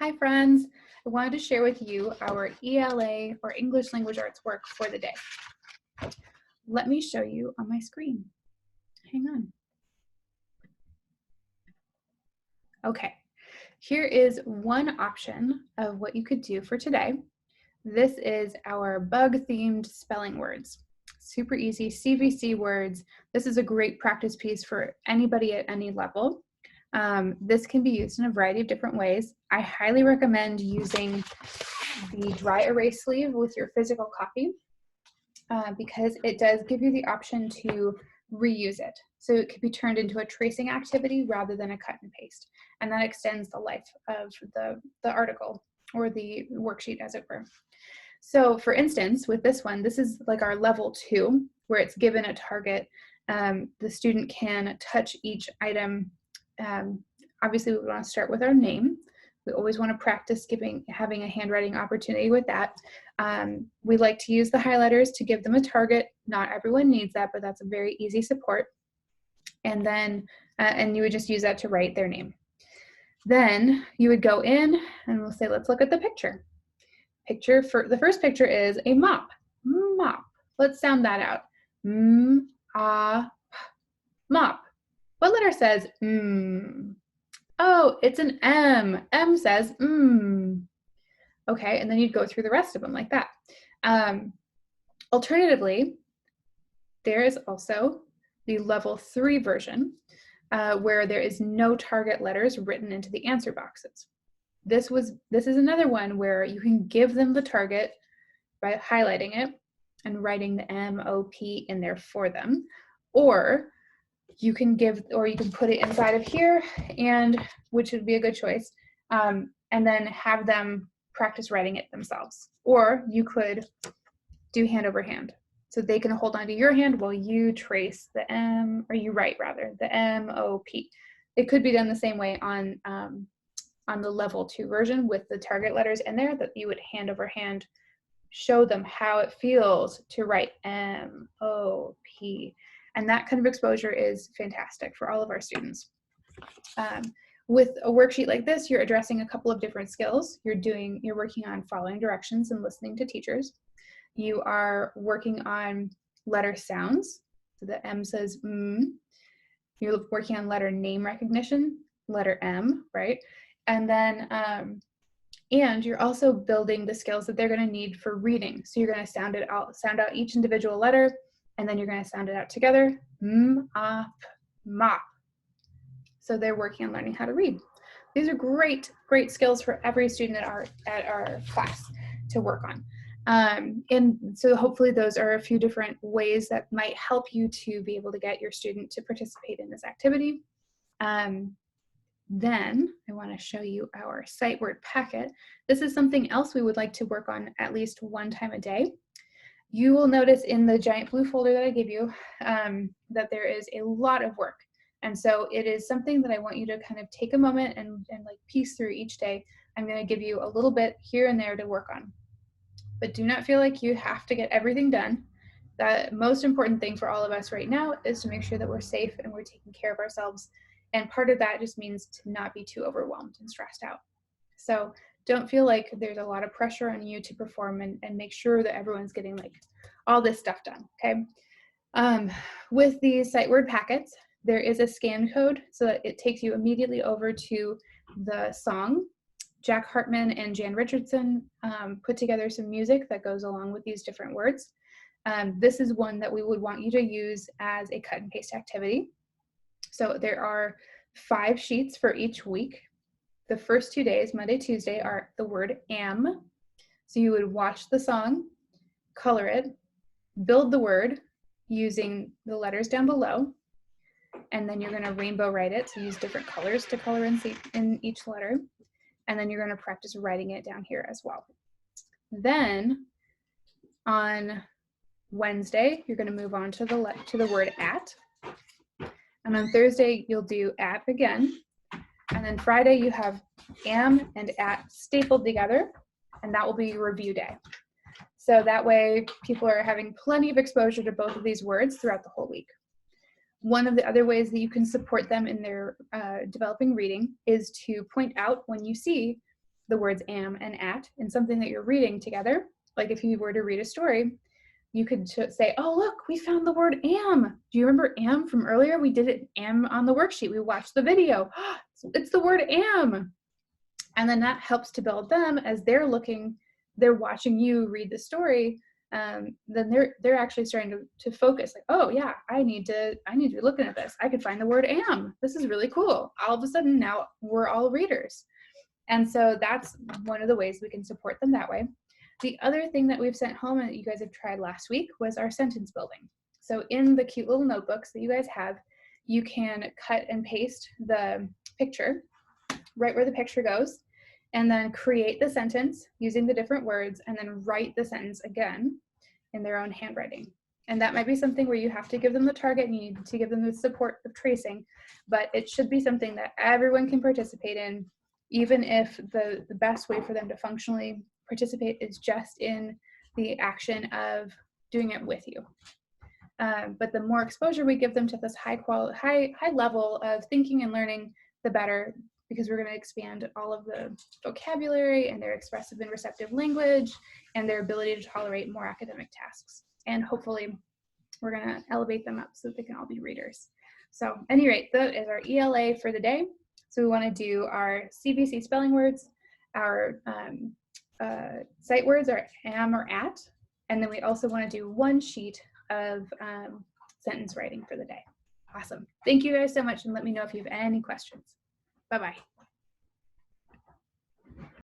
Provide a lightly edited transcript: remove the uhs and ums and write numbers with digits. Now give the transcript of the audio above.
Hi friends, I wanted to share with you our ELA or English Language Arts work for the day. Let me show you on my screen. Hang on. Okay, here is one option of what you could do for today. This is our bug-themed spelling words. Super easy CVC words. This is a great practice piece for anybody at any level. This can be used in a variety of different ways. I highly recommend using the dry erase sleeve with your physical copy because it does give you the option to reuse it. So it could be turned into a tracing activity rather than a cut and paste. And that extends the life of the article or the worksheet, as it were. So for instance, with this one, this is like our level 2, where it's given a target. The student can touch each item. Obviously, we want to start with our name. We always want to practice having a handwriting opportunity with that. We like to use the highlighters to give them a target. Not everyone needs that, but that's a very easy support. And then, and you would just use that to write their name. Then you would go in and we'll say, let's look at the picture. The first picture is a mop. Mop. Let's sound that out. Mop. What letter says Oh, it's an M. M says Okay, and then you'd go through the rest of them like that. Alternatively, there is also the level 3 version where there is no target letters written into the answer boxes. This is another one where you can give them the target by highlighting it and writing the M-O-P in there for them, or you can put it inside of here, and which would be a good choice, and then have them practice writing it themselves. Or you could do hand over hand, so they can hold onto your hand while you trace the M, or you write rather the M-O-P. It could be done the same way on the level 2 version with the target letters in there, that you would hand over hand show them how it feels to write M-O-P. And that kind of exposure is fantastic for all of our students. With a worksheet like this, you're addressing a couple of different skills. You're working on following directions and listening to teachers. You are working on letter sounds. So the M says You're working on letter name recognition, letter M, right? And then, and you're also building the skills that they're going to need for reading. So you're going to sound out each individual letter, and then you're going to sound it out together. Mop. So they're working on learning how to read. These are great skills for every student at our class to work on. And so hopefully those are a few different ways that might help you to be able to get your student to participate in this activity. Then I want to show you our sight word packet. This is something else we would like to work on at least one time a day. You will notice in the giant blue folder that I give you that there is a lot of work. And so it is something that I want you to kind of take a moment and like piece through each day. I'm going to give you a little bit here and there to work on. But do not feel like you have to get everything done. The most important thing for all of us right now is to make sure that we're safe and we're taking care of ourselves. And part of that just means to not be too overwhelmed and stressed out. So don't feel like there's a lot of pressure on you to perform and make sure that everyone's getting like all this stuff done, okay? With these sight word packets, there is a scan code so that it takes you immediately over to the song. Jack Hartman and Jan Richardson put together some music that goes along with these different words. This is one that we would want you to use as a cut and paste activity. So there are 5 sheets for each week. The first 2 days, Monday, Tuesday, are the word am. So you would watch the song, color it, build the word using the letters down below, and then you're going to rainbow write it. So use different colors to color in each letter. And then you're going to practice writing it down here as well. Then on Wednesday, you're going to move on to the word at. And on Thursday, you'll do at again. And then Friday, you have am and at stapled together, and that will be your review day. So that way, people are having plenty of exposure to both of these words throughout the whole week. One of the other ways that you can support them in their developing reading is to point out when you see the words am and at in something that you're reading together. Like if you were to read a story, you could say, oh, look, we found the word am. Do you remember am from earlier? We did it am on the worksheet. We watched the video. It's the word am. And then that helps to build them as they're watching you read the story. Then they're actually starting to focus, like, oh yeah, I need to be looking at this. I could find the word am. This is really cool. All of a sudden now we're all readers. And so that's one of the ways we can support them that way. The other thing that we've sent home and that you guys have tried last week was our sentence building. So in the cute little notebooks that you guys have, you can cut and paste the picture right where the picture goes, and then create the sentence using the different words, and then write the sentence again in their own handwriting. And that might be something where you have to give them the target and you need to give them the support of tracing, but it should be something that everyone can participate in, even if the best way for them to functionally participate is just in the action of doing it with you. But the more exposure we give them to this high level of thinking and learning, the better, because we're going to expand all of the vocabulary and their expressive and receptive language and their ability to tolerate more academic tasks. And hopefully we're going to elevate them up so that they can all be readers. So at any rate, that is our ELA for the day. So we want to do our CVC spelling words, our sight words are am or at, and then we also want to do one sheet of sentence writing for the day. Awesome. Thank you guys so much, and let me know if you have any questions. Bye-bye.